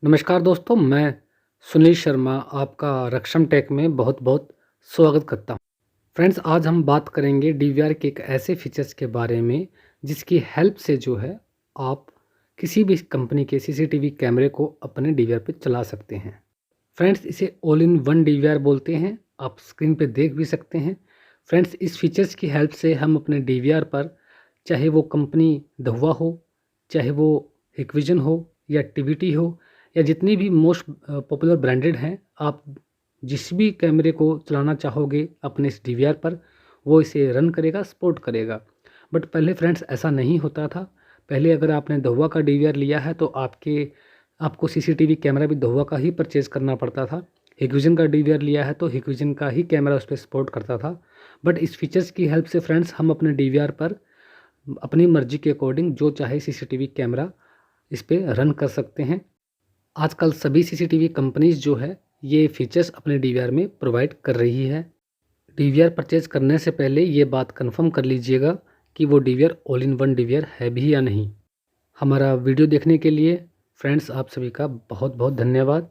नमस्कार दोस्तों, मैं सुनील शर्मा आपका रक्षम टेक में बहुत-बहुत स्वागत करता हूँ। फ्रेंड्स, आज हम बात करेंगे डीवीआर के एक ऐसे फीचर्स के बारे में जिसकी हेल्प से जो है आप किसी भी कंपनी के सीसीटीवी कैमरे को अपने डीवीआर पे चला सकते हैं। फ्रेंड्स, इसे ऑल इन वन डीवीआर बोलते हैं। आप स्क्रीन पे देख भी सकते हैं। फ्रेंड्स, इस फीचर्स की हेल्प से हम अपने डीवीआर पर चाहे वो कंपनी दहुआ हो, चाहे वो हिकविजन हो या टीवीटी हो या जितनी भी मोस्ट पॉपुलर ब्रांडेड हैं, आप जिस भी कैमरे को चलाना चाहोगे अपने इस डीवीआर पर, वो इसे रन करेगा, सपोर्ट करेगा। बट पहले फ्रेंड्स ऐसा नहीं होता था। पहले अगर आपने दहुआ का डीवीआर लिया है तो आपको सीसीटीवी कैमरा भी दहुआ का ही परचेज़ करना पड़ता था। हिकविजन का डीवीआर लिया है तो हिकविजन का ही कैमरा उस पे सपोर्ट करता था। बट इस फीचर्स की हेल्प से फ्रेंड्स हम अपने डीवीआर पर अपनी मर्ज़ी के अकॉर्डिंग जो चाहे सीसीटीवी कैमरा इस पे रन कर सकते हैं। आजकल सभी सीसीटीवी कंपनीज़ जो है ये फीचर्स अपने डीवीआर में प्रोवाइड कर रही है। डीवीआर परचेज़ करने से पहले ये बात कन्फर्म कर लीजिएगा कि वो DVR all in one DVR है भी या नहीं। हमारा वीडियो देखने के लिए फ्रेंड्स आप सभी का बहुत-बहुत धन्यवाद।